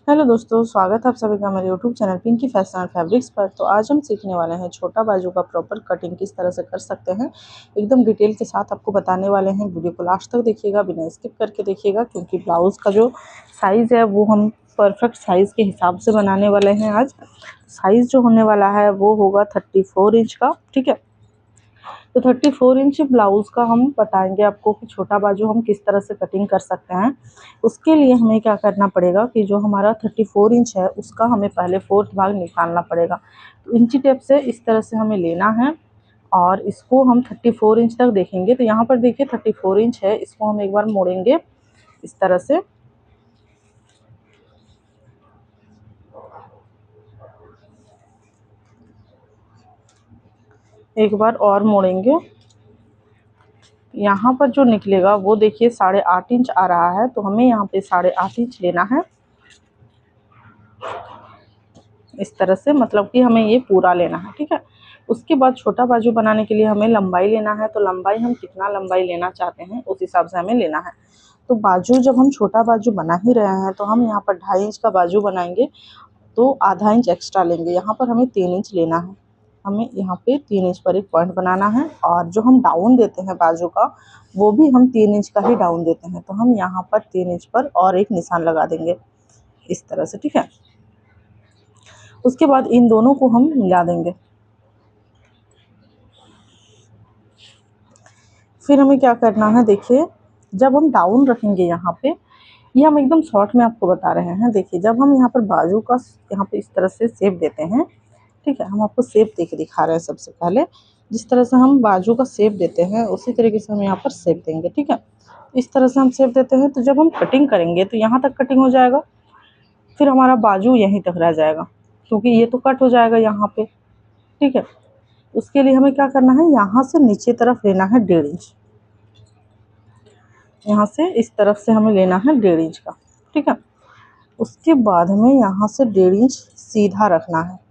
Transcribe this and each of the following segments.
Hello दोस्तों, स्वागत है आप सभी का मेरे YouTube channel Pinky fashion and fabrics पर। तो आज हम सीखने वाले हैं छोटा बाजू का प्रॉपर कटिंग किस तरह से कर सकते हैं। एकदम डिटेल के साथ आपको बताने वाले हैं। वीडियो को लास्ट तक देखिएगा, बिना स्किप करके देखिएगा, क्योंकि ब्लाउज़ का जो साइज़ है वो हम परफेक्ट साइज़ के हिसाब से बनाने वाले हैं। आज साइज़ जो होने वाला है वो होगा 34 इंच का। ठीक है, तो 34 इंच ब्लाउज़ का हम बताएंगे आपको कि छोटा बाजू हम किस तरह से कटिंग कर सकते हैं। उसके लिए हमें क्या करना पड़ेगा कि जो हमारा 34 इंच है उसका हमें पहले फोर्थ भाग निकालना पड़ेगा। तो इंची टेप से इस तरह से हमें लेना है और इसको हम 34 इंच तक देखेंगे। तो यहाँ पर देखिए 34 इंच है, इसको हम एक बार मोड़ेंगे इस तरह से। एक बार और मोड़ेंगे, यहाँ पर जो निकलेगा वो देखिए 8.5 इंच आ रहा है। तो हमें यहाँ पे 8.5 इंच लेना है इस तरह से, मतलब कि हमें ये पूरा लेना है। ठीक है, उसके बाद छोटा बाजू बनाने के लिए हमें लंबाई लेना है। तो लंबाई हम कितना लंबाई लेना चाहते हैं उस हिसाब से हमें लेना है। तो बाजू जब हम छोटा बाजू बना ही रहे हैं तो हम यहाँ पर 2.5 इंच का बाजू बनाएंगे, तो आधा इंच एक्स्ट्रा लेंगे। यहाँ पर हमें 3 इंच लेना है। हमें यहाँ पे 3 इंच पर एक पॉइंट बनाना है, और जो हम डाउन देते हैं बाजू का वो भी हम 3 इंच का ही डाउन देते हैं। तो हम यहाँ पर 3 इंच पर और एक निशान लगा देंगे इस तरह से। ठीक है, उसके बाद इन दोनों को हम मिला देंगे। फिर हमें क्या करना है, देखिए जब हम डाउन रखेंगे यहाँ पे, ये हम एकदम शॉर्ट में आपको बता रहे हैं। देखिए जब हम यहाँ पर बाजू का यहाँ पे इस तरह से शेप देते हैं, ठीक है, हम आपको शेप दे के दिखा रहे हैं। सबसे पहले जिस तरह से हम बाजू का शेप देते हैं उसी तरीके से हम यहाँ पर शेप देंगे। ठीक है, इस तरह से हम शेप देते हैं। तो जब हम कटिंग करेंगे तो यहाँ तक कटिंग हो जाएगा, फिर हमारा बाजू यहीं तक रह जाएगा, क्योंकि ये तो कट हो जाएगा यहाँ पे। ठीक है, उसके लिए हमें क्या करना है, यहाँ से नीचे तरफ लेना है 1.5 इंच। यहाँ से इस तरफ से हमें लेना है 1.5 इंच का। ठीक है, उसके बाद हमें यहाँ से 1.5 इंच सीधा रखना है।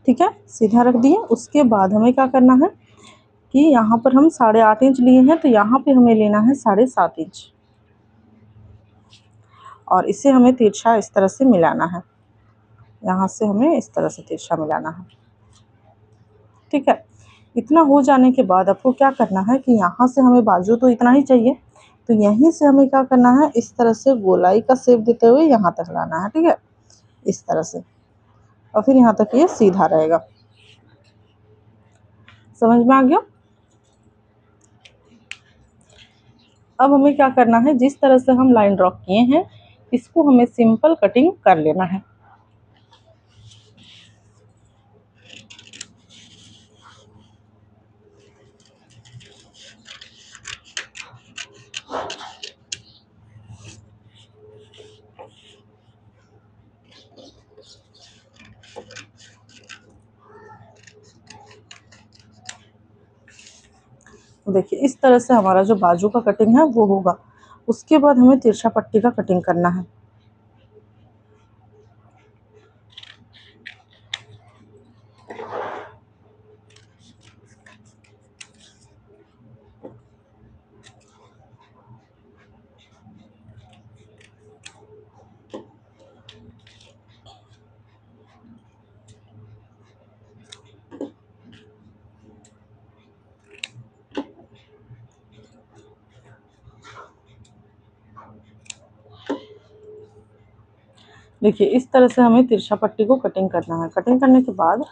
ठीक है, सीधा रख दिए। उसके बाद हमें क्या करना है कि यहाँ पर हम 8.5 इंच लिए हैं, तो यहाँ पे हमें लेना है 7.5 इंच, और इसे हमें तिरछा इस तरह से मिलाना है। यहाँ से हमें इस तरह से तिरछा मिलाना है। ठीक है, इतना हो जाने के बाद आपको क्या करना है कि यहाँ से हमें बाजू तो इतना ही चाहिए, तो यहीं से हमें क्या करना है, इस तरह से गोलाई का शेप देते हुए यहाँ तक लाना है। ठीक है, इस तरह से, और फिर यहाँ तक ये सीधा रहेगा। समझ में आ गया? अब हमें क्या करना है, जिस तरह से हम लाइन ड्रॉ किए हैं इसको हमें सिंपल कटिंग कर लेना है। तो देखिए इस तरह से हमारा जो बाजू का कटिंग है वो होगा। उसके बाद हमें तिरछा पट्टी का कटिंग करना है। देखिए इस तरह से हमें तिरछा पट्टी को कटिंग करना है। कटिंग करने के बाद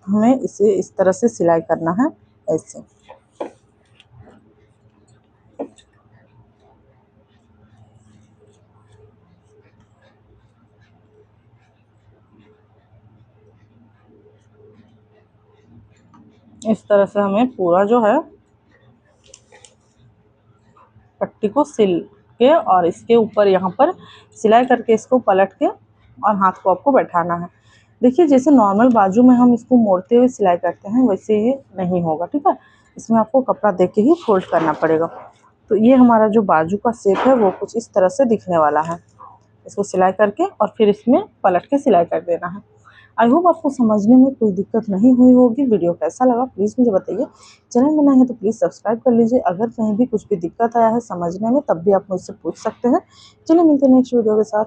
हमें इसे इस तरह से सिलाई करना है, ऐसे। इस तरह से हमें पूरा जो है पट्टी को सिल के और इसके ऊपर यहाँ पर सिलाई करके इसको पलट के और हाथ को आपको बैठाना है। देखिए जैसे नॉर्मल बाजू में हम इसको मोड़ते हुए सिलाई करते हैं वैसे ये नहीं होगा। ठीक है, इसमें आपको कपड़ा दे के ही फोल्ड करना पड़ेगा। तो ये हमारा जो बाजू का शेप है वो कुछ इस तरह से दिखने वाला है। इसको सिलाई करके और फिर इसमें पलट के सिलाई कर देना है। आई होप आपको समझने में कोई दिक्कत नहीं हुई होगी। वीडियो कैसा लगा प्लीज़ मुझे बताइए। चैनल में नए हैं तो प्लीज़ सब्सक्राइब कर लीजिए। अगर कहीं भी कुछ भी दिक्कत आया है समझने में तब भी आप मुझसे पूछ सकते हैं। चलिए मिलते हैं नेक्स्ट वीडियो के साथ।